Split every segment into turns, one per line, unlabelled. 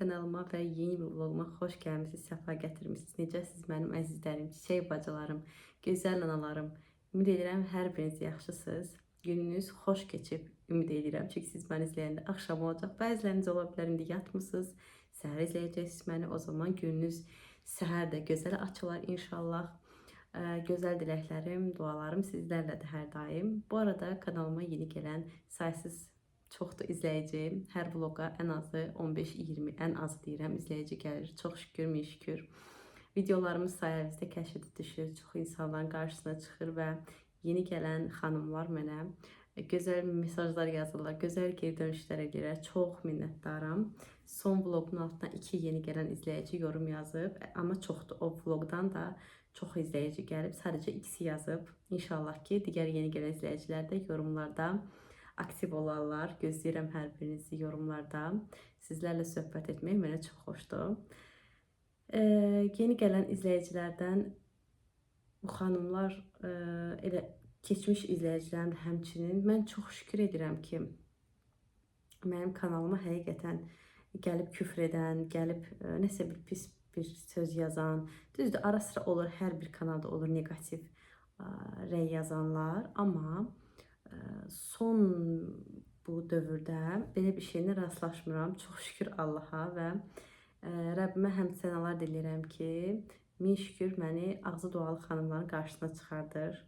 kanalıma və yeni bir vloguma xoş gəlmişsiniz, səfa gətirmişsiniz. Necəsiniz mənim əzizlərim, çiçək bacılarım, gözəl analarım. Ümid edirəm hər biriniz yaxşısınız. Gününüz xoş keçib, ümid edirəm. Çünki siz məni izləyəndə axşam olacaq. Bəziləriniz ola bilər indi yatmısınız, səhər izləyəcəksiniz məni. O zaman gününüz səhər də gözəl açılar inşallah. Gözəl diləklərim, dualarım sizlərlədir hər daim. Bu arada kanalıma yeni gələn saysız çoxdur izləyicim. Hər vloqa ən azı 15-20, ən azı deyirəm, izləyici gəlir. Çox şükür, min şükür. Videolarımız sayəsində kəşfiyyata düşür, çox insanların qarşısına çıxır və yeni gələn xanımlar mənə gözəl mesajlar yazırlar, gözəl geri dönüşlər edirlər. Çox minnətdaram. Son vlogun altına 2 yeni gələn izləyici yorum yazıb, amma çoxdur. O vloqdan da çox izləyici gəlib, sadəcə ikisi yazıb. İnşallah ki, digər yeni gələn izləyicilər də yorumlarda aktiv olarlar. Gözləyirəm hər birinizi yorumlarda. Sizlərlə söhbət etmək mənə çox xoşdur. Yeni gələn izləyicilərdən bu xanımlar elə keçmiş izləyicilərim də həmçinin mən çox şükür edirəm ki, mənim kanalıma həqiqətən gəlib küfr edən, gəlib nəsə bir pis bir söz yazan, düzdür, ara sıra olur, hər bir kanalda olur negativ rəy yazanlar, amma son bu dövrdə belə bir şeylə rastlaşmıram. Çox şükür Allaha və Rəbbimə həmd sənalar diləyirəm ki, min şükür məni ağzı dualı xanımların qarşısına çıxardır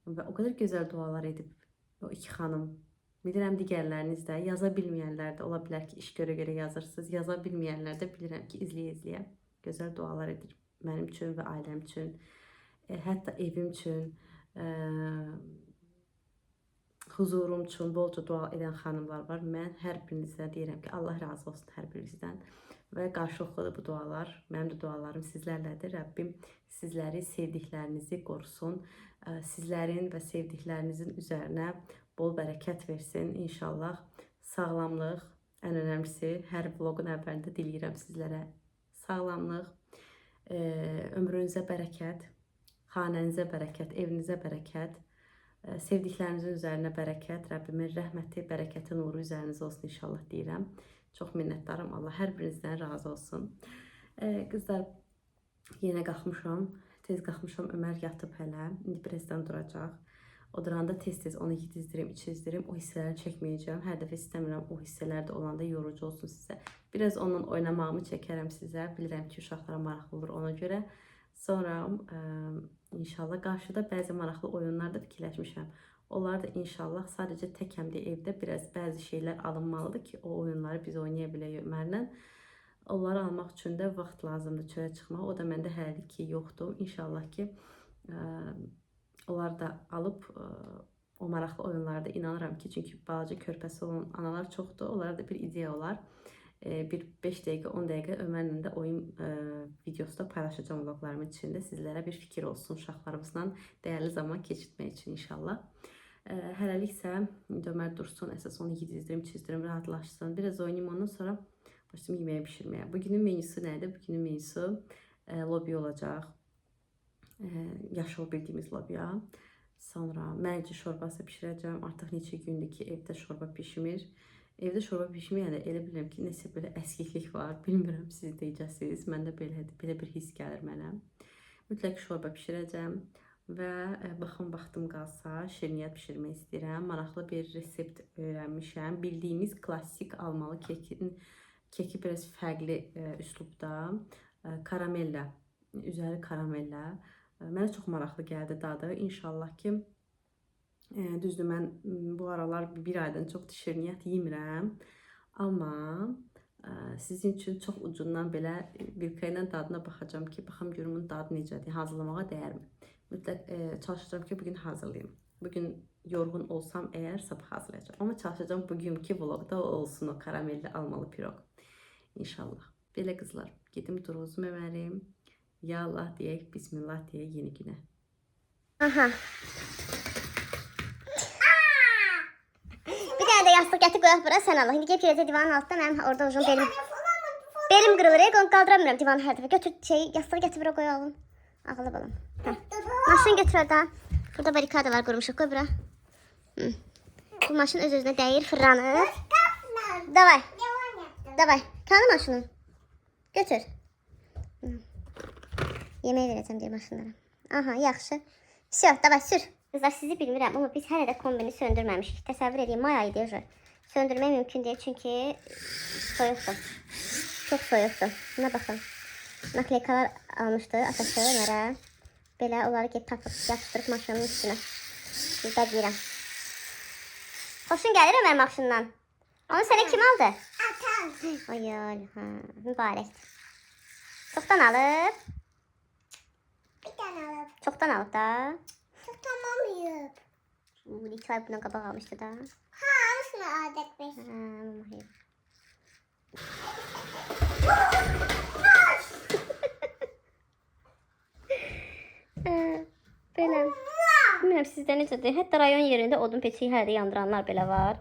və o qədər gözəl dualar edib o iki xanım. Bilirəm digərləriniz də, yaza bilməyənlər də ola bilər ki, iş görə yazırsınız. Yaza bilməyənlər də bilirəm ki, izləyə-izləyə gözəl dualar edir mənim üçün və ailəm üçün, hətta evim üçün, huzurum üçün bolca dua edən xanımlar var. Mən hər birinizə deyirəm ki, Allah razı olsun hər birinizdən və qarşılıqlıdır bu dualar. Mənim də dualarım sizlərlədir. Rəbbim sizləri, sevdiklərinizi qorusun. Sizlərin və sevdiklərinizin üzərinə bol bərəkət versin. İnşallah sağlamlıq, ən önəmlisi, hər vlogun əvvəlində diləyirəm sizlərə sağlamlıq, ömrünüzə bərəkət, xanənizə bərəkət, evinizə bərəkət, sevdiklərinizin üzərinə bərəkət, Rəbbimin rəhməti, bərəkəti, nuru üzərinizə olsun inşallah deyirəm. Çox minnətdarım. Allah hər birinizdən razı olsun. Qızlar, yenə qalxmışam, tez qalxmışam, Ömər yatıb hələ, indi birazdan duracaq. O duranda tez-tez onu yedizdirim, içizdirim, o hissələri çəkməyəcəm. Hər dəfə istəmirəm o hissələr də olanda yorucu olsun sizə. Biraz onunla oynamağımı çəkərəm sizə. Bilirəm ki, uşaqlara maraqlı olur ona görə. Sonra inşallah qarşıda bəzi maraqlı oyunlar da fikirləşmişəm. Onlar da inşallah sadəcə təkəm deyə evdə bəzi şeylər alınmalıdır ki, o oyunları biz oynaya bilək Ömərlə. Onları almaq üçün də vaxt lazımdır çölə çıxmaq. O da məndə hələlik ki, yoxdur. İnşallah ki, onları da alıb o maraqlı oyunlarda inanıram ki, çünki balaca körpəsi olan analar çoxdur. Onlara da bir ideya olar. Bir 5 dəqiqə, 10 dəqiqə Ömərlə də oyun videosu da paylaşacağım vloglarımın içində. Sizlərə bir fikir olsun uşaqlarımızla dəyərli zaman keçirtmək üçün inşallah. Hələliksə Ömər dursun, əsas onu yedizdirim, çizdirim, rahatlaşsın. Biraz oynayayım, ondan sonra başlayım yeməyə pişirməyə. Bugünün menüsü nədir? Bugünün menüsü lobiya olacaq. Yaşıl bildiyimiz lobiya. Sonra mərci şorbası pişirəcəm. Artıq neçə gündür ki, evdə şorba pişmir. Evdə şorba pişməyəndə elə bilirəm ki, nəsə belə əskiklik var. Bilmirəm, siz deyəcəksiniz. Məndə belə bir his gəlir mənə. Mütləq şorba pişirəcəm və baxım vaxtım qalsa şirniyyat pişirmək istəyirəm. Maraqlı bir resept öyrənmişəm. Bildiyimiz klassik almalı keki biraz fərqli üslubda. Karamellə, üzəri karamellə. Mənə çox maraqlı gəldi dadı. İnşallah ki, düzdür, mən bu aralar bir aydan çoxdur şirniyyat yemirəm. Amma sizin üçün çox ucundan belə bir qayla dadına baxacağım ki, baxam görümün dadı necədir, hazırlamağa dəyərmi? Mütləq çalışacağım ki, bugün hazırlayayım. Bugün yorğun olsam əgər sabah hazırlayacağım. Amma çalışacağım bugünkü vlogda olsun o karamelli almalı piroq. İnşallah. Belə qızlar, gedim duruzum Ömərim. Ya Allah deyək, bismillah deyək yeni günə.
Aha. Bir tane de yastık getir koyaq bura sən Allah. İndi gəlib girəcək divanın altında mənim orada uzun belim qırılır. Onu qaldıramıram divanın hər dəfə. Götür yastığı gətir bura qoyalım. Ağılı balam. Maşın götür oradan. Burada barikadalar qurmuşuq, qoy bura. Bu maşın öz-özünə dəyir, fırlanır. Davay. Davay. Tanıma şunu. Götür. Yemək verəcəm deyə maşınlara. Aha, yaxşı. Все, davay sür. Qızlar sizi bilmirəm, amma biz hələ də kombini söndürməmişik. Təsəvvür edin, may ayı deyir. Söndürmək mümkün deyil çünki soyuqdur. Çox soyuqdur. Buna baxın. Nakleykalar almışdı atası onlara. Belə onları get tapıb yapışdırıb maşının üstünə. Burada deyirəm. Xoşun gəlir Ömər maşından. Onu sənə kim aldı? Atam. Ay, mübarək. Çoxdan alıb? Bir tane alıb. Çoxdan alıb da? Çoxdan almayıb. 2 ay bundan qabaq almışdı da. Ha, almışmı adət bəy? Belə. Bilmirəm sizdə necədir. Hətta rayon yerində odun peçeyi hələ də yandıranlar belə var.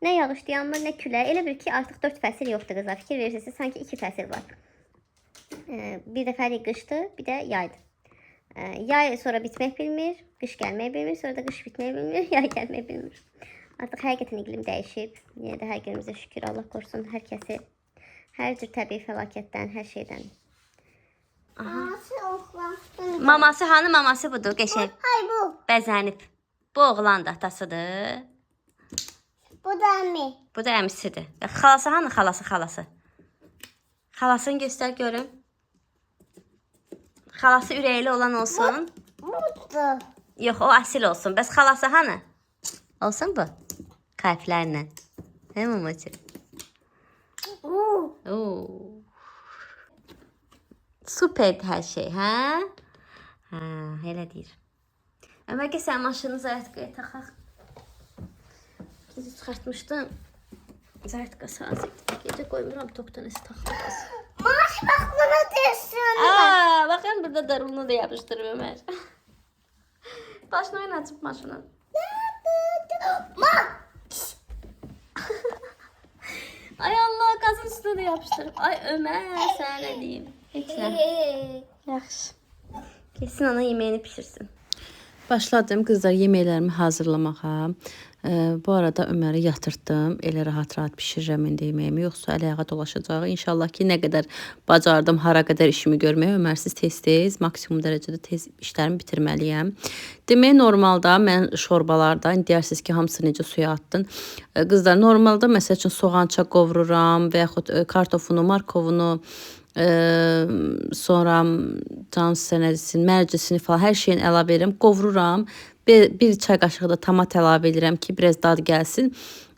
Nə yağış dayanmır, nə külək. Elə bil ki, artıq 4 fəsil yoxdur qızlar. Fikir verirsiniz, sanki 2 fəsil var. Bir dəfəlik qışdır, bir də yaydır. Yay sonra bitmək bilmir, qış gəlmək bilmir, sonra da qış bitmək bilmir, yay gəlmək bilmir. Artıq həqiqətən iqlim dəyişib. Yenə də hər günümüzə şükür, Allah qorusun hər kəsi. Hər cür təbii fəlakətdən, hər şeydən. Maması hanı maması budur qəşəng. Hay bu. Bəzənib. Bu oğlan da atasıdır. Bu da əmi. Bu da əmisidir. Xalası hanı xalası? Xalasını göstər görüm. Xalası ürəkli olan olsun. Budur. Yox, o asil olsun. Bəs xalası hanı? Olsun bu. Kalplərlə. Hə mamacı? Süperdir hər şey, hə? Hə, elə deyir. Əmə ki, sən maşını zayətqaya taxaq. Gecə çıxartmışdım. Zayətqa sazid. Gecə qoymuram, tokdan esi taxılmaz. Maaş bax, buna deyirsin. Baxın, burada da rulunu da yapışdırıb Ömər. Başını oynatıb maşının. Ay Allah, qazın üstünə də yapışdırıb. Ay Ömər, sənə nə deyim? Heç nə. Yaxşı. Kesin ana yeməyini pişirsin. Başladım qızlar yeməklərimi hazırlamağa. Bu arada Öməri yatırtdım. Elə rahat-rahat pişirirəm indi yeməyimi. Yoxsa əl-ayağa dolaşacaq. İnşallah ki, nə qədər bacardım, hara qədər işimi görməyə. Ömərsiz tez-tez, maksimum dərəcədə tez işlərimi bitirməliyəm. Demək, normalda mən şorbalarda, indi deyirsiniz ki, hamısı necə suya attın. Qızlar, normalda məsəl üçün soğança qovururam və yaxud kartofunu, markovunu, sonra mərcisini falan hər şeyin əlavə edirəm, qovururam. Bir çay qaşığı da tomat əlavə edirəm ki, biraz dad gəlsin.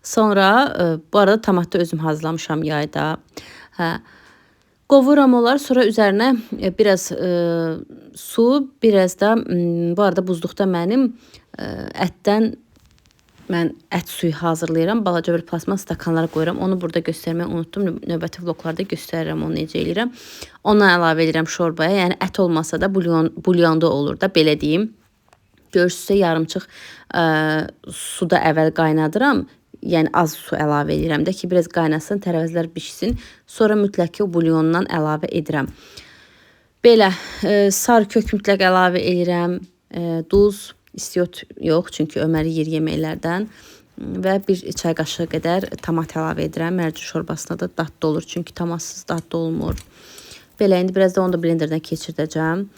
Sonra bu arada tomatı özüm hazırlamışam yayda. Qovururam onları, sonra üzərinə biraz su, biraz da bu arada buzluqda mənim ətdən mən ət suyu hazırlayıram. Balaca bir plasma stakanlara qoyuram. Onu burada göstərməyi unutdum. Növbəti vloglarda göstərirəm onu necə eləyirəm. Ona əlavə edirəm şorbaya. Yəni ət olmasa da bulyonda olur da, belə deyim. Görürsünüzsə yarımçıq suda əvvəl qaynadıram. Yəni az su əlavə edirəm də ki, biraz qaynasın, tərəvəzlər bişsin. Sonra mütləq ki, o bulyondan əlavə edirəm. Belə sarı kök mütləq əlavə edirəm. Duz, istiot yox, çünki Ömər yeyir yeməklərdən. Və bir çay qaşığı qədər tomat əlavə edirəm. Mərci şorbasına da dadlı olur, çünki tomatsız dadlı olmur. Belə, indi biraz da onu da blenderdən keçirdəcəm.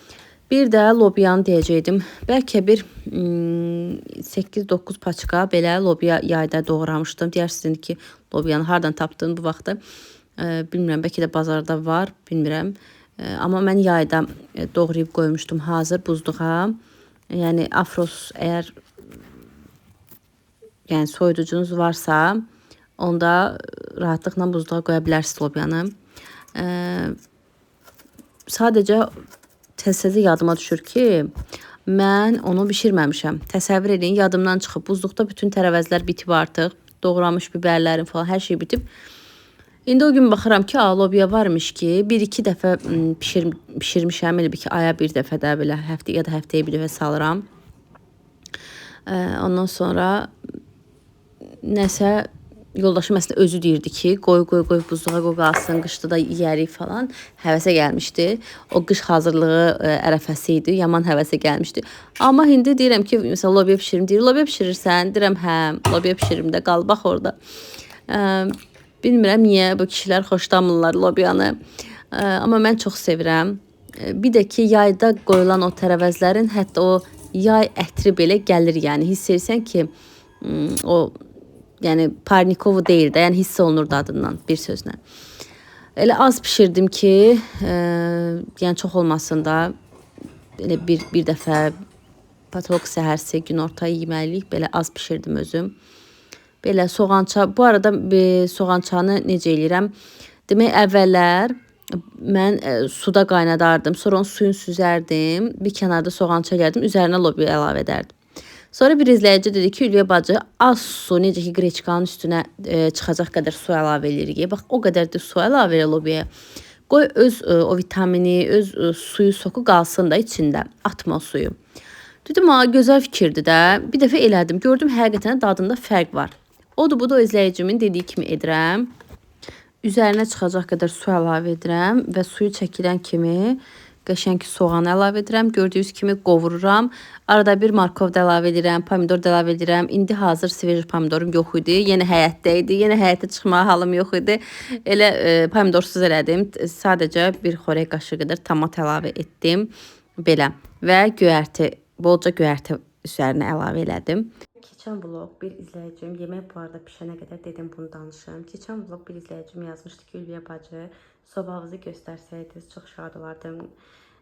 Bir də lobyanı deyəcəkdim. Bəlkə bir 8-9 paçka belə lobya yayda doğramışdım. Deyirsiniz ki, lobyanı hardan tapdın bu vaxtı? Bilmirəm, bəlkə də bazarda var, bilmirəm. Amma mən yayda doğrayıb qoymuşdum hazır buzluğa. Yəni afros əgər yəni soyuducunuz varsa, onda rahatlıqla buzluğa qoya bilərsiniz lobyanı. Sadəcə tez-tezə yadıma düşür ki, mən onu bişirməmişəm. Təsəvvür edin, yadımdan çıxıb. Buzluqda bütün tərəvəzlər bitib artıq. Doğramış biberlərim falan, hər şey bitib. İndi o gün baxıram ki, lobya varmış ki, 1-2 dəfə pişirmişəm. Elə bir ki, aya bir dəfə də belə həftə ya da həftəyə bir dəfə salıram. Ondan sonra nəsə yoldaşım əslində özü deyirdi ki, qoy buzluğa qoy qalsın, qışda da yeyərik falan. Həvəsə gəlmişdi. O qış hazırlığı ərəfəsi idi. Yaman həvəsə gəlmişdi. Amma indi deyirəm ki, məsələn, lobya pişirim. Deyir, lobya pişirirsən? Deyirəm, hə, lobya pişirim də, qal bax orada. Bilmirəm niyə bu kişilər xoşlamırlar lobyanı.
Amma mən çox sevirəm. Bir də ki, yayda qoyulan o tərəvəzlərin hətta o yay ətri belə gəlir, yəni hiss edirsən ki, o yəni parnikovu deyil də, yəni hiss olunur dadından bir sözlə. Elə az bişirdim ki, yəni çox olmasın da, elə bir dəfə patolog səhərsi, günorta yeməlilik belə az bişirdim özüm. Belə soğança, bu arada soğançanı necə eləyirəm? Demək, əvvəllər mən suda qaynadardım, sonra onu suyun süzərdim, bir kənarda soğança gəldim, üzərinə lobiya əlavə edərdim. Sonra bir izləyici dedi ki, Ülviyə bacı, az su, necə ki qreçkanın üstünə çıxacaq qədər su əlavə edirik. Bax, o qədər də su əlavə elə lobiyaya. Qoy öz o vitamini, öz suyu soku qalsın da içində, atma o suyu. Dedim, gözəl fikirdir də. Bir dəfə elədim, gördüm həqiqətən dadında fərq var. Odur, bu da izləyicimin dediyi kimi edirəm. Üzərinə çıxacaq qədər su əlavə edirəm və suyu çəkilən kimi qəşəng soğan əlavə edirəm. Gördüyünüz kimi qovururam. Arada bir markov da əlavə edirəm, pomidor da əlavə edirəm. İndi hazır sveji pomidorum yox idi. Yenə həyətdə idi. Yenə həyətə çıxmağa halım yox idi. Elə pomidorsuz elədim. Sadəcə bir xörək qaşığı qədər tomat əlavə etdim. Belə və göyərti, bolca göyərti üzərinə əlavə elədim. Keçən vlog bir izləyicim, yemək bu arada pişənə qədər dedim bunu danışım. Keçən vlog bir izləyicim yazmışdı ki, Ülviyə bacı, sobamızı göstərsəydiniz çox şad olardım.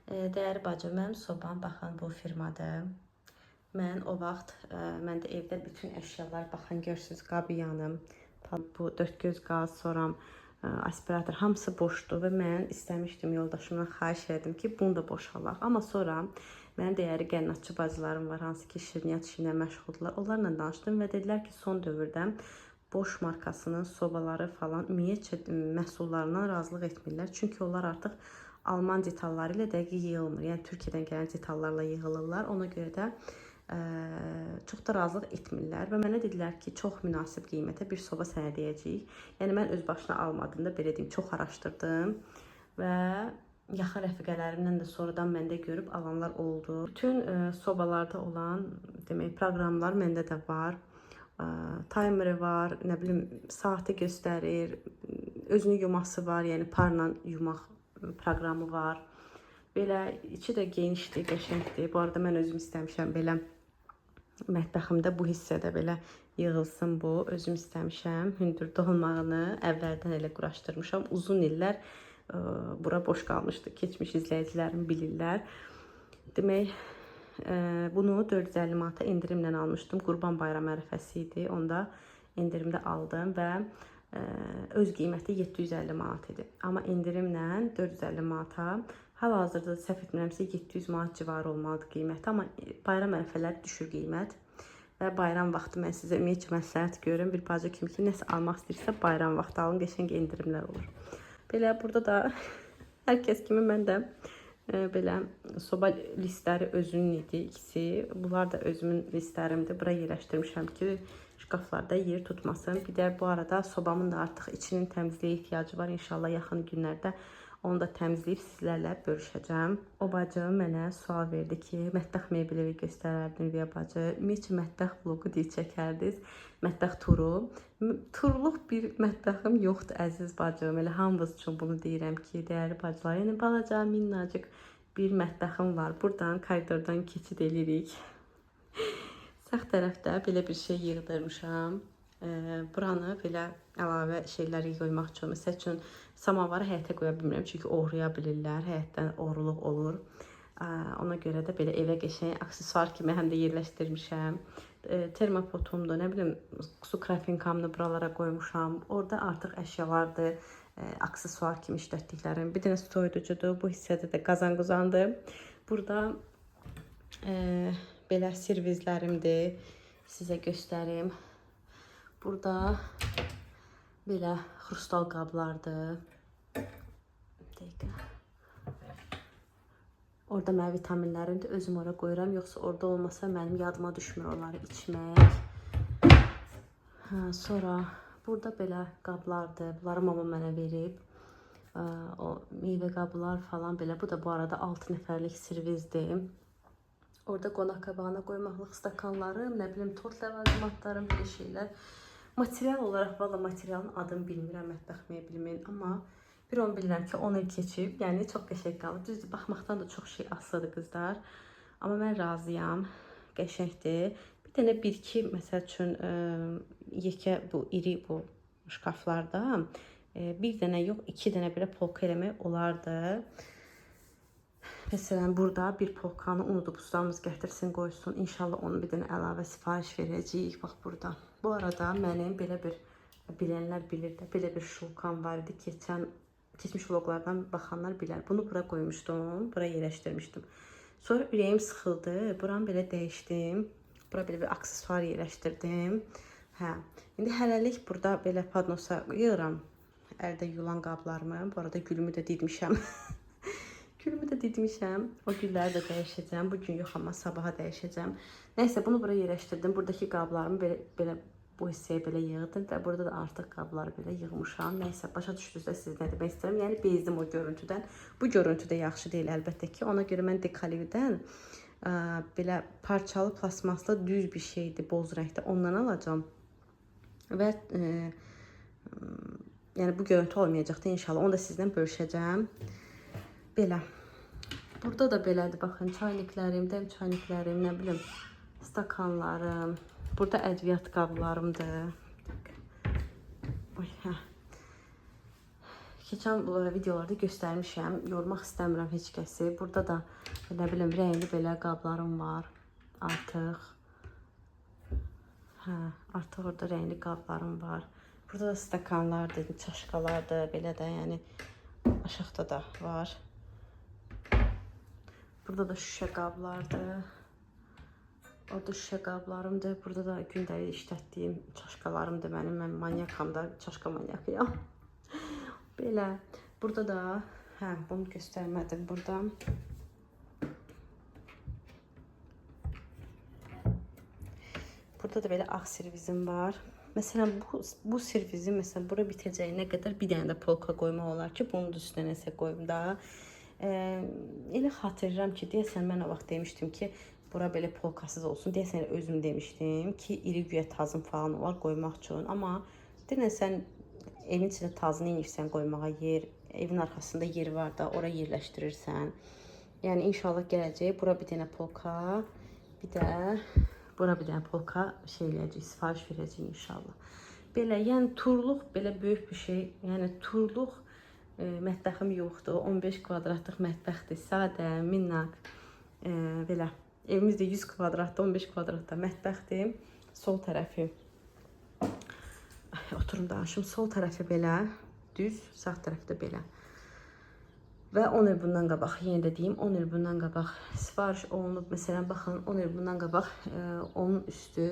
Dəyərli bacım, mənim sobam, baxın, bu firmadır. Mən o vaxt, məndə evdə bütün əşyalar, baxın, görürsünüz, qabı yanım, bu dörtgöz qaz, sonra aspirator, hamısı boşdur və mən istəmişdim, yoldaşımdan xahiş edim ki, bunu da boşalaq. Amma sonra mənim dəyərli qənnatçı bacılarım var, hansı ki şirniyyat işinə məşğuldurlar. Onlarla danışdım və dedilər ki, son dövrdə Bosch markasının sobaları falan ümumiyyətcə məhsullarından razılıq etmirlər. Çünki onlar artıq Alman detalları ilə dəqiq yığılmır. Yəni Türkiyədən gələn detallarla yığılırlar. Ona görə də çox da razılıq etmirlər və mənə dedilər ki, çox münasib qiymətə bir soba sənə deyəcəyik. Yəni mən öz başına almadım da, belə deyim, çox araşdırdım və yaxın rəfiqələrimdən də sonradan məndə görüb alanlar oldu. Bütün sobalarda olan demək proqramlar məndə də var. Timeri var, nə bilim, saatı göstərir, özünü yuması var, yəni parla yumaq proqramı var. Belə içi də genişdir, qəşəngdir. Bu arada mən özüm istəmişəm belə mətbəximdə bu hissədə belə yığılsın bu. Özüm istəmişəm. Hündür dolmağını əvvəldən elə quraşdırmışam. Uzun illər bura boş qalmışdı. Keçmiş izləyicilərim bilirlər. Demək, bunu 450 manata endirimlə almışdım. Qurban bayramı ərəfəsi idi. Onda endirimdə aldım və öz qiyməti 750 manat idi. Amma endirimlə 450 manata, hal-hazırda səhv etmirəmsə 700 manat civarı olmalıdır qiyməti. Amma bayram ərəfələri düşür qiymət. Və bayram vaxtı mən sizə ümumiyyətcə məsləhət görürəm. Bir bacı kimi ki, nəsə almaq istəyirsə bayram vaxtı alın, qəşəng endirimlər olur. Belə burada da hər kəs kimi mən də belə soba listləri özünün idi ikisi. Bunlar da özümün listlərimdir. Bura yerləşdirmişəm ki, şkaflarda yer tutmasın. Bir də bu arada sobamın da artıq içinin təmizliyə ehtiyacı var. İnşallah yaxın günlərdə onu da təmizləyib sizlərlə bölüşəcəm. O bacım mənə sual verdi ki, mətbəx mebeli göstərərdin Ülviyə bacı. Ümumiyyətcə mətbəx vlogu deyə çəkərdiz. Mətbəx turu. Turluq bir mətbəxim yoxdur əziz bacım. Elə hamınız üçün bunu deyirəm ki, dəyərli bacılar. Yəni balaca, minnacıq bir mətbəxim var. Buradan koridordan keçid edirik. Sağ tərəfdə belə bir şey yığdırmışam. Buranı belə əlavə şeyləri qoymaq üçün, məsəl üçün samavarı həyətə qoya bilmirəm, çünki oğraya bilirlər, həyətdən oğruluq olur. Ona görə də belə evə qəşəng aksesuar kimi həm də yerləşdirmişəm. Termopotumdur, nə bilim, su krafinkamını buralara qoymuşam. Orada artıq əşyalardır, aksesuar kimi işlətdiklərim. Bir dənə soyuducudur, bu hissədə də qazan-quzandır. Burada belə servizlərimdir, sizə göstərim. Burada belə xrustal qablardır. Orada mənim vitaminlərim də özüm ora qoyuram. Yoxsa orada olmasa mənim yadıma düşmür onları içmək. Sonra burada belə qablardır. Bunları mama mənə verib. O meyvə qablar falan belə. Bu da bu arada 6 nəfərlik servizdir. Orada qonaq qabağına qoymaqlıq stakanlarım, nə bilim, tort ləvazimatlarım, belə şeylər. Material olaraq, valla materialın adını bilmirəm mətbəx meblimin, amma Bir onu bilirəm ki, 10 il keçib. Yəni çox qəşəng qalıb. Düzdür, baxmaqdan da çox şey asılıdır qızlar. Amma mən razıyam. Qəşəngdir. Bir dənə 1-2 məsəl üçün yekə bu iri bu şkaflarda bir dənə yox, 2 dənə belə polka eləmək olardı. Məsələn, burada bir polkanı unudub ustamız gətirsin, qoysun. İnşallah onu bir dənə əlavə sifariş verəcəyik. Bax burada. Bu arada mənim belə bir, bilənlər bilir də, belə bir şulkam var idi. Keçmiş vloglardan baxanlar bilər. Bunu bura qoymuşdum, bura yerləşdirmişdim. Sonra ürəyim sıxıldı. Buranı belə dəyişdim. Bura belə bir aksesuar yerləşdirdim. Hə. İndi hələlik burada belə padnosa yığıram. Əldə yulan qablarımı. Bu arada gülümü də didmişəm. Gülümü də didmişəm. O gülləri də dəyişəcəm. Bugün yox, amma sabaha dəyişəcəm. Nəysə, bunu bura yerləşdirdim. Buradakı qablarımı belə bu hissəyə belə yığdım və burada da artıq qabları belə yığmışam. Nəysə, başa düşdünüzsə siz nə demək istəyirəm. Yəni bezdim o görüntüdən. Bu görüntü də yaxşı deyil əlbəttə ki. Ona görə mən Dekalivdən belə parçalı plasmaslı düz bir şeydir, boz rəngdə. Ondan alacağam. Və yəni bu görüntü olmayacaqdı inşallah. Onu da sizdən bölüşəcəm. Belə. Burada da belədir. Baxın, çayniklərim, dəm çayniklərim, nə bilim, stakanlarım. Burada ədviyyat qablarımdır. Oy, hə. Keçən videolarda göstərmişəm. Yormaq istəmirəm heç kəsi. Burada da, nə bilim, rəngli belə qablarım var. Artıq. Hə, artıq orada rəngli qablarım var. Burada da stakanlardır, çaşkalardır, belə də, yəni aşağıda da var. Burada da şüşə qablardır. Orada şüşə qablarımdır. Burada da gündəlik işlətdiyim çaşkalarımdır mənim. Mən manyakam da, çaşka manyakıyam. Belə. Burada da, hə, bunu göstərmədim burada. Burada da belə ağ servizim var. Məsələn, bu servizi, məsələn, bura bitəcəyinə qədər bir dənə də polka qoymaq olar ki, bunun da üstünə nəsə qoyum da. Elə xatırlayıram ki, deyəsən mən o vaxt demişdim ki, bura belə polkasız olsun. Deyəsən özüm demişdim ki, iri güya tazım falan olar qoymaq üçün. Amma deyəsən evin içində tazını inirsən qoymağa yer, evin arxasında yer var da, ora yerləşdirirsən. Yəni inşallah gələcək. Bura bir dənə polka, bir də bura bir dənə polka şey eləyəcək, sifariş verəcək inşallah. Belə, yəni turluq belə böyük bir şey. Yəni turluq mətbəxim yoxdur. 15 kvadratlıq mətbəxdir. Sadə, minnaq. Belə. Evimiz də 100 kvadratda, 15 kvadratda mətbəxdir. Sol tərəfi oturum danışım. Sol tərəfi belə düz, sağ tərəfi də belə. Və 10 il bundan qabaq, yenə də deyim, 10 il bundan qabaq sifariş olunub. Məsələn, baxın, 10 il bundan qabaq onun üstü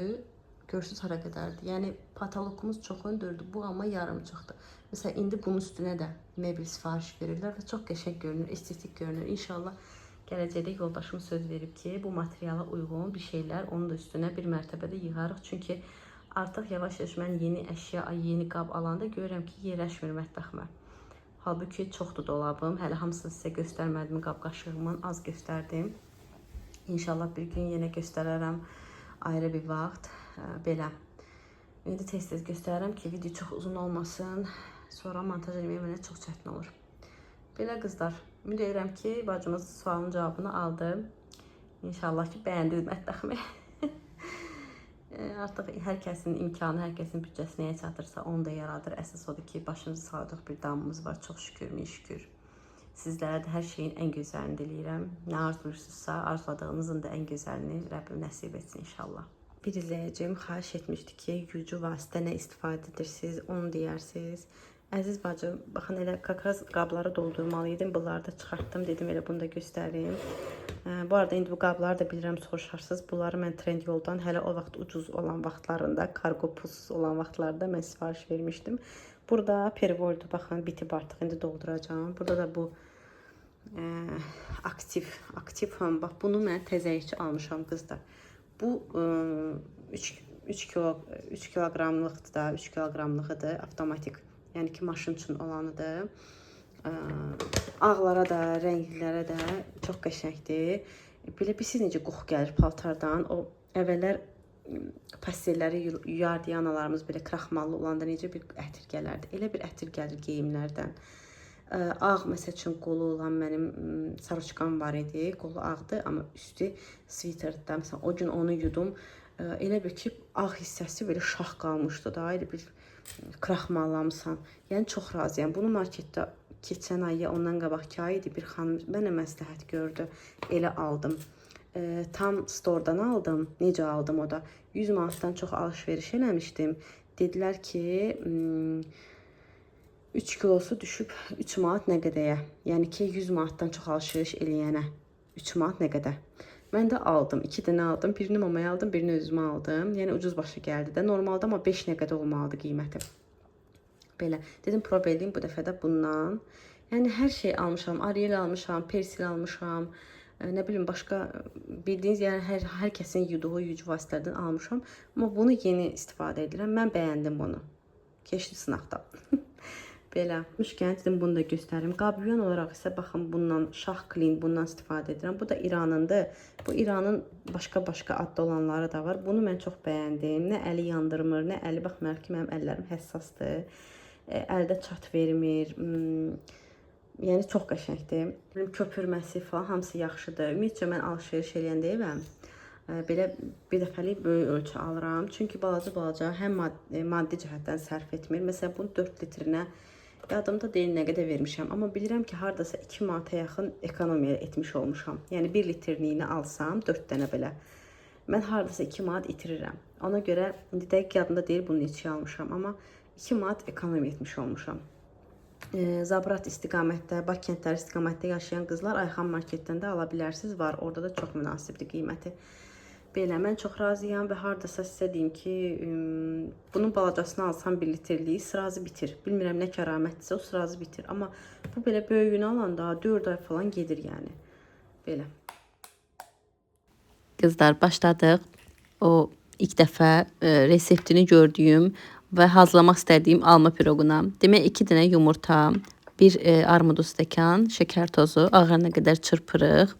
görsünüz hara qədərdir. Yəni patolokumuz çox öndürdü. Bu amma yarım çıxdı. Məsələn, indi bunun üstünə də mebel sifariş verirlər və çox qəşəng görünür, estetik görünür. İnşallah gələcəkdə yoldaşım söz verib ki, bu materiala uyğun bir şeylər onun da üstünə bir mərtəbədə yığarıq. Çünki artıq yavaş-yavaş mən yeni əşya, yeni qab alanda görürəm ki, yerləşmir mətbəximə. Halbuki çoxdur dolabım. Hələ hamısını sizə göstərmədim. Qab qaşığımın az göstərdim. İnşallah bir gün yenə göstərərəm ayrı bir vaxt. Belə. İndi tez-tez göstərərəm ki, video çox uzun olmasın. Sonra montaj etməyə mənə çox çətin olur. Belə qızlar, ümid edirəm ki, bacımız sualın cavabını aldı. İnşallah ki, bəyəndiniz mətbəximi. Artıq hər kəsin imkanı, hər kəsin büdcəsi nəyə çatırsa onu da yaradır. Əsas odur ki, başımızı sağladıq bir damımız var. Çox şükür, min şükür. Sizlərə də hər şeyin ən gözəlini diləyirəm. Nə arzulursunuzsa, arzuladığınızın da ən gözəlini Rəbbim nəsib etsin inşallah. Bir izləyicim xahiş etmişdi ki, gücü vasitə nə istifadə edirsiniz, onu deyirsiniz. Əziz bacım, baxın elə kakaz qabları doldurmalıydım. Bunları da çıxartdım, dedim elə bunu da göstərim. Bu arada indi bu qabları da bilirəm soruşarsınız. Bunları mən Trendyoldan hələ o vaxt ucuz olan vaxtlarında, kargo pulsuz olan vaxtlarda mən sifariş vermişdim. Burada perivoldu, baxın bitib artıq, indi dolduracağım. Burada da bu aktiv, bax bunu mən təzəyici almışam qızlar. Bu 3 kiloqramlıqdır da, 3 kiloqramlığıdır, avtomatik. Yəni ki, maşın üçün olanıdır. Ağlara da, rənglilərə də çox qəşəngdir. Belə bilirsiniz necə qoxu gəlir paltardan. O əvvəllər pastelləri yuyardı analarımız belə kraxmallı olanda necə bir ətir gələrdi. Elə bir ətir gəlir geyimlərdən. Ağ məsəl üçün qolu olan mənim saroçkam var idi. Qolu ağdı, amma üstü sviterdə. Məsələn, o gün onu yudum. Elə bir ki, ağ hissəsi belə şax qalmışdı da, elə bir kraxmallamısan. Yəni çox razıyam. Bunu marketdə keçən ay ya ondan qabaqki ay idi bir xanım mənə məsləhət gördü. Elə aldım. Tam storedan aldım. Necə aldım o da? 100 manatdan çox alış-veriş eləmişdim. Dedilər ki, 3 kilosu düşüb 3 manat nə qədəyə. Yəni ki, 100 manatdan çox alış-veriş eləyənə 3 manat nə qədər. Mən də aldım. 2 dənə aldım. Birini mamaya aldım, birini özümə aldım. Yəni ucuz başa gəldi də. Normalda amma 5 nə qədər olmalıdı qiyməti. Belə. Dedim, prob edeyim bu dəfə də bundan. Yəni hər şey almışam. Ariel almışam, Persil almışam. Nə bilim, başqa bildiyiniz, yəni hər kəsin yuduğu yuc vasitələrdən almışam. Amma bunu yeni istifadə edirəm. Mən bəyəndim bunu. Keçdi sınaqdan. Belə. Müşkən dedim, bunu da göstərim. Qabyon olaraq isə baxın, bundan şah clean, bundan istifadə edirəm. Bu da İranındır. Bu İranın başqa adda olanları da var. Bunu mən çox bəyəndim. Nə əli yandırmır, nə əli, baxmayaraq ki, mənim əllərim həssasdır. Əldə çat vermir. Yəni çox qəşəngdir. Köpürməsi falan hamısı yaxşıdır. Ümumiyyətcə mən alış-veriş eləyəndə evəm. Belə bir dəfəlik böyük ölçü alıram. Çünki balaca həm maddi cəhətdən sərf etmir. Məsələn, bunu 4 litrinə yadımda deyil nə qədər vermişəm. Amma bilirəm ki, haradasa 2 manata yaxın ekonomiya etmiş olmuşam. Yəni 1 litrliyini alsam, 4 dənə belə. Mən haradasa 2 manat itirirəm. Ona görə indi dəqiq yadımda deyil bunu neçəyə almışam. Amma 2 manat ekonomiya etmiş olmuşam. Zabrat istiqamətdə, Bakı kəndləri istiqamətdə yaşayan qızlar Ayxan marketdən də ala bilərsiniz. Var, orada da çox münasibdir qiyməti. Belə, mən çox razıyam və haradasa sizə deyim ki, bunun balacasını alsam 1 litrliyi sırazı bitir. Bilmirəm nə kəramətdirsə o sırazı bitir. Amma bu belə böyüyünü alanda 4 ay falan gedir yəni. Belə. Qızlar, başladıq. O ilk dəfə reseptini gördüyüm və hazırlamaq istədiyim alma piroquna. Demək 2 dənə yumurta, 1 armudu stəkan, şəkər tozu, ağarına qədər çırpırıq.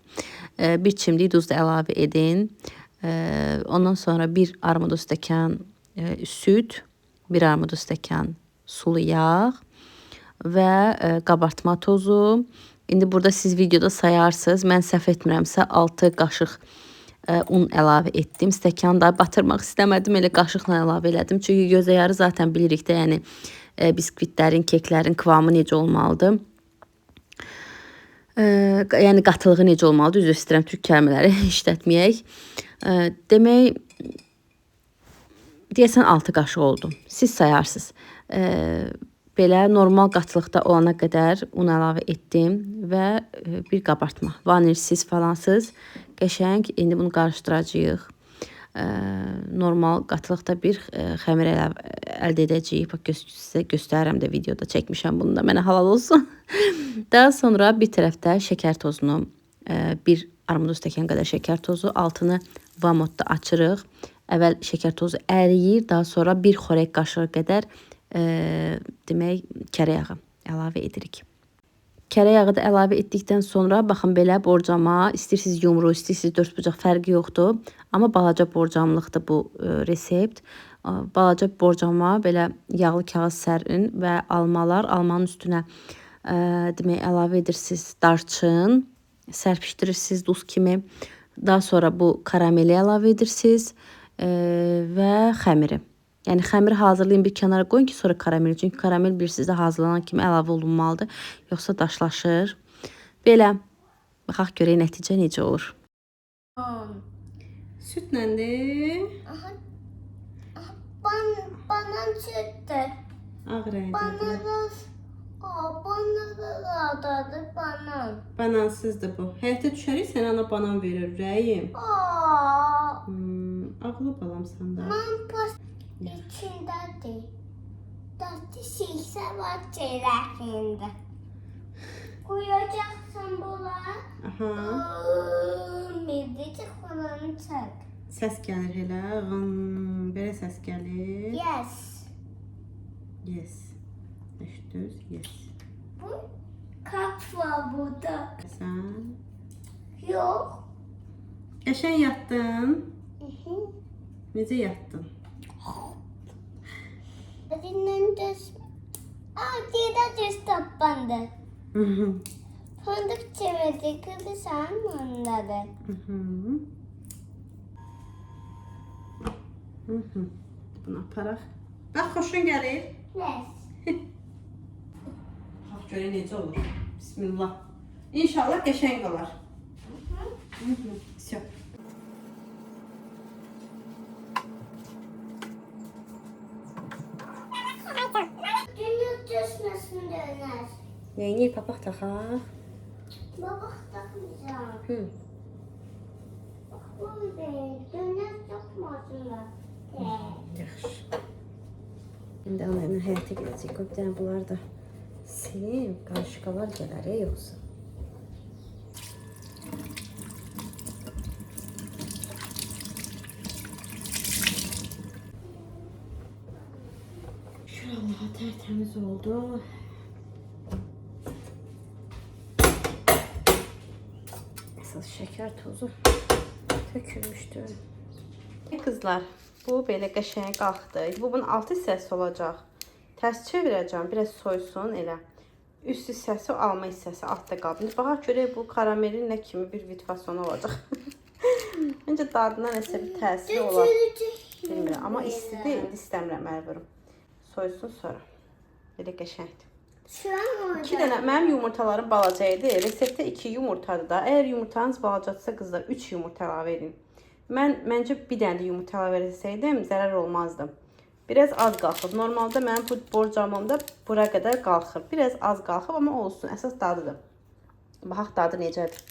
1 çimdik duz da əlavə edin. Ondan sonra 1 armudu stəkan süd, 1 armudu stəkan sulu yağ və qabartma tozu. İndi burada siz videoda sayarsınız. Mən səhv etmirəmsə 6 qaşıq un əlavə etdim. Stəkanı da batırmaq istəmədim. Elə qaşıqla əlavə elədim. Çünki göz ayarı zaten bilirik də, yəni biskvitlərin, keklərin kıvamı necə olmalıdır. Yəni qatılığı necə olmalıdır. Üzr istəyirəm, türk kəlmələri işlətməyək. Demək, deyəsən 6 qaşıq oldu. Siz sayarsınız. Belə normal qatılıqda olana qədər un əlavə etdim və bir qabartma. Vanilsiz falansız. Qəşəng. İndi bunu qarışdıracağıq. Normal qatılıqda bir xəmir əldə edəcəyik. Sizə göstərirəm də videoda çəkmişəm bunu da. Mənə halal olsun. Daha sonra bir tərəfdə şəkər tozunu, 1 armud stəkan qədər şəkər tozu, altını vamodda açırıq. Əvvəl şəkər tozu əriyir, daha sonra 1 xörək qaşığı qədər demək kərə yağı əlavə edirik. Kərə yağı da əlavə etdikdən sonra baxın belə borcama, istəyirsiniz yumru, istəyirsiniz 4 bucaq fərqi yoxdur. Amma balaca borcamlıqdır bu resept. Balaca borcama belə yağlı kağız sərin və almanın üstünə demək əlavə edirsiniz darçın, sərpişdirirsiniz duz kimi. Daha sonra bu karameli əlavə edirsiniz və xəmiri. Yəni xəmiri hazırlayın bir kənara qoyun ki, sonra karameli. Çünki karamel bilirsiniz də hazırlanan kimi əlavə olunmalıdır. Yoxsa daşlaşır. Belə. Baxaq görək nəticə necə olur. Süt nəndir?
Banan sütdür.
Ağ rəngdir.
Banandadır banan.
Banansızdır bu. Həyətə düşərik, sənə ana banan verir, ürəyim. Ağlı balam səndə.
Mən pas içindədir. Dadlı şişə var çeyrəkində. Qoyacaqsın bula. Midəcə xalanı çək.
Səs gəlir elə. Belə səs gəlir.
Yes.
Yes. Düz, yes.
Bu kap var burada.
Sən?
Yox.
Qəşəng yatdın. Necə yatdın?
Dindən düz. Dedə düz tapbandı. Fındık çevirdi. Kızı sen mi onları?
Bunu aparaq. Bax, xoşun gəlir.
Ne?
Bax, görək necə olur. Bismillah. İnşallah qəşəng olar. Всё.
Dünya düşmesin döner.
Neyini papaq taxaq?
Baba takmayacağım.
Hı.
Oy be, dünya çıkmasın da.
Yaxşı. İndi anayla həyata gedəcək. Bir dənə bunlar da silim, qarışqalar gələr yoxsa. Şuralar tertemiz oldu. Əsas şəkər tozu tökülmüşdü. Kızlar, bu belə qəşəng qalxdı. Bu bunun alt hissəsi olacaq. Tərs çevirəcəm, biraz soysun elə. Üst hissəsi, alma hissəsi altda qaldı. Baxaq görək bu karamelin nə kimi bir vitvasonu olacaq. Məncə dadına nəsə bir təsiri olar. Bilmirəm, amma istidir, indi istəmirəm əl vurum. Soysun sonra. Belə qəşəngdir.
Şu an
2 dənə, mənim yumurtalarım balaca idi. Reseptdə 2 yumurtadır da. Əgər yumurtanız balacadırsa qızlar 3 yumurta əlavə edin. Məncə bir dənə də yumurta əlavə etsəydim zərər olmazdı. Biraz az qalxıb. Normalda mənim bu borcamımda bura qədər qalxır. Biraz az qalxıb, amma olsun. Əsas dadıdır. Baxaq dadı necədir.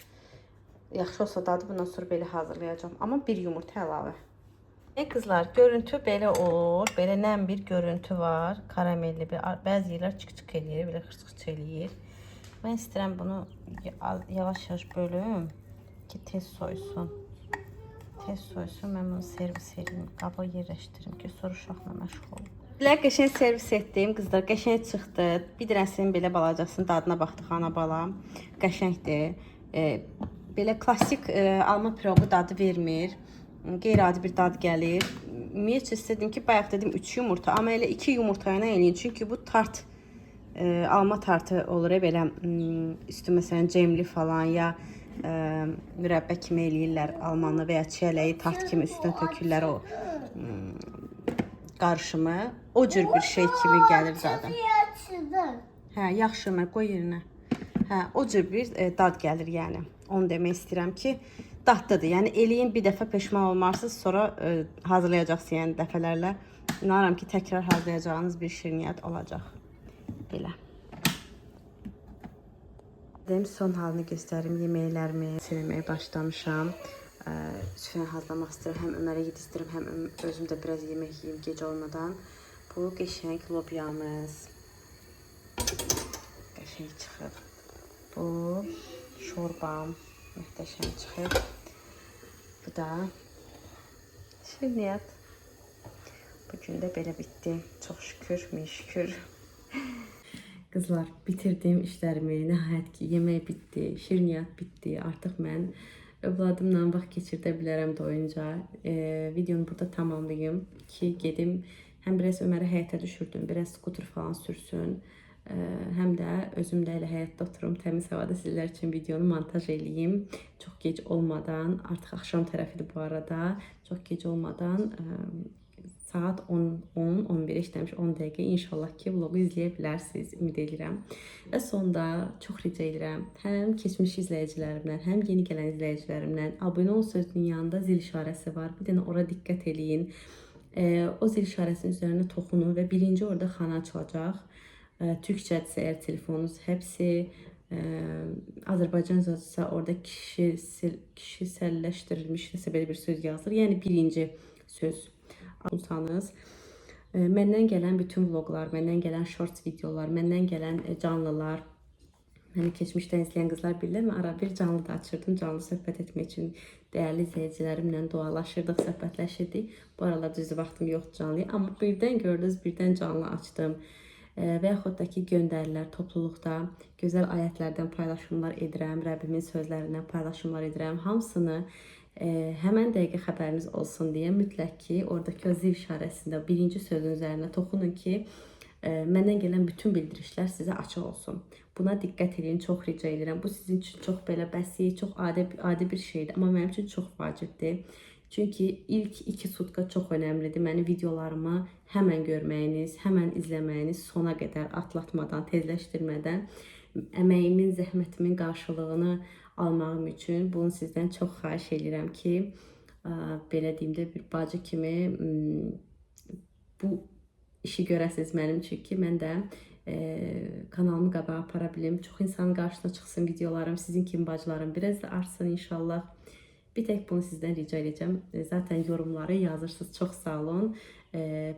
Yaxşı olsa dadı bundan sonra belə hazırlayacağım. Amma bir yumurta əlavə. Qızlar, görüntü belə olur. Belə nəm bir görüntü var. Karamelli bir. Bəzi yerlər çıx-çıx eləyir, belə xırç-xırç eləyir. Mən istəyirəm bunu yavaş-yavaş bölüm ki tez soysun. Tez soysun, mən bunu servis edeyim. Qaba yerləşdirim ki, sonra uşaqla məşğul olum. Belə qəşəng servis etdim. Qızlar, qəşəng çıxdı. Bir dənəsinin belə balacasının dadına baxdıq ana bala. Qəşəngdir. Belə klassik alma piroqu dadı vermir. Qeyri-adi bir dad gəlir. Ümumiyyətcə istədim ki, bayaq dedim 3 yumurta, amma elə 2 yumurta ilə eləyin. Çünki bu tart, alma tartı olur belə üstü məsələn cemli falan ya mürəbbə kimi eləyirlər almanı və ya çiyələyi tart kimi üstünə tökürlər o qarışımı. O cür bir şey kimi gəlir zaten. Hə, yaxşı mən qoy yerinə. Hə, o cür bir dad gəlir yəni. Onu demək istəyirəm ki, dadlıdır. Yəni eləyin bir dəfə peşman olmarsınız, sonra hazırlayacaqsınız yəni dəfələrlə. İnanıram ki, təkrar hazırlayacağınız bir şirniyyat olacaq. Belə. Dedim son halını göstərim. Yeməklərimi söyləməyə başlamışam. Süfrə hazırlamaq istəyirəm. Həm Ömərə yedizdirim, həm özüm də biraz yemək yeyim gecə olmadan. Bu qəşəng lobyamız. Qəşəng çıxıb. Bu şorbam möhtəşəm çıxıb. Bu da şirniyyat. Bugün də belə bitdi. Çox şükür, min şükür. Qızlar, bitirdim işlərimi. Nəhayət ki, yemək bitdi, şirniyyat bitdi. Artıq mən övladımla vaxt keçirdə bilərəm doyunca. Videonu burada tamamlayım ki, gedim. Həm biraz Ömərə həyətə düşürdüm, biraz skuter falan sürsün. Həm də özümlə elə həyətdə oturum, təmiz havada sizlər üçün videonu montaj eləyim. Çox gec olmadan, artıq axşam tərəfidir bu arada. Çox gec olmadan saat 10-11 işləmiş 10 dəqiqə inşallah ki vlogu izləyə bilərsiniz, ümid edirəm. Və sonda çox rica edirəm həm keçmiş izləyicilərimdən, həm yeni gələn izləyicilərimdən abunə ol sözünün yanında zil işarəsi var. Bir dənə ora diqqət eləyin. O zil işarəsinin üzərinə toxunun və birinci orada xana açılacaq. Türkçədirsə əgər telefonunuz hepsi Azərbaycanca orada kişiselləşdirilmiş nəsə belə bir söz yazılır. Yəni birinci söz. Olsanız, məndən gələn bütün vloglar, məndən gələn shorts videolar, məndən gələn canlılar, məni keçmişdən izləyən qızlar bilirlər, mən ara bir canlı da açırdım, canlı söhbət etmək üçün dəyərli izləyicilərimlə dualaşırdıq, söhbətləşirdik. Bu aralar düzü vaxtım yoxdur canlıya, amma birdən gördünüz, birdən canlı açdım. Və yaxud da ki, göndərilər topluluqda gözəl ayətlərdən paylaşımlar edirəm, Rəbbimin sözlərindən paylaşımlar edirəm, hamısını həmən dəqiqə xəbəriniz olsun deyə mütləq ki, oradakı o zil işarəsində birinci sözün üzərinə toxunun ki, Məndən gələn bütün bildirişlər sizə açıq olsun. Buna diqqət edin, çox rica edirəm. Bu sizin üçün çox belə bəsit, çox adi bir şeydir, amma mənim üçün çox vacibdir. Çünki ilk 2 sutka çox önəmlidir. Mənim videolarımı həmən görməyiniz, həmən izləməyiniz, sona qədər atlatmadan, tezləşdirmədən əməyimin, zəhmətimin qarşılığını almağım üçün bunu sizdən çox xahiş edirəm ki, belə deyim də bir bacı kimi bu işi görəsiniz mənim üçün ki, mən də kanalımı qabağa apara bilim. Çox insanın qarşısına çıxsın videolarım, sizin kimi bacılarım biraz da artsın inşallah. Bir tek bunu sizdən rica edəcəm. Zaten yorumları yazırsınız. Çox sağ olun.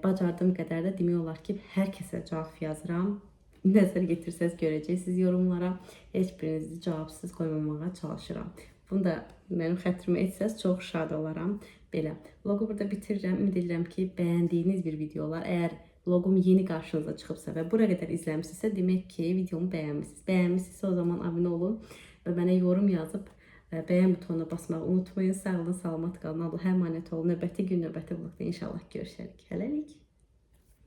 Bacardığım qədər də demək olar ki, hər kəsə cavab yazıram. Nəzər getirsəz görəcəksiniz yorumlara. Heç birinizi cavabsız qoymamağa çalışıram. Bunu da mənim xətrimə etsəz çox şad olaram. Belə. Vlogu burada bitirirəm. Ümid edirəm ki, bəyəndiyiniz bir videolar. Əgər vlogum yeni qarşınıza çıxıbsa və bura qədər izləmişsinizsə, demək ki, videomu bəyənmisiniz. Bəyənmişsinizsə o zaman abunə olun və mənə yorum yazıb bəyən butonuna basmağı unutmayın. Sağ olun, salamat qalın. Allah əmanət olun. Növbəti gün, növbəti vlogda inşallah görüşərik. Hələlik.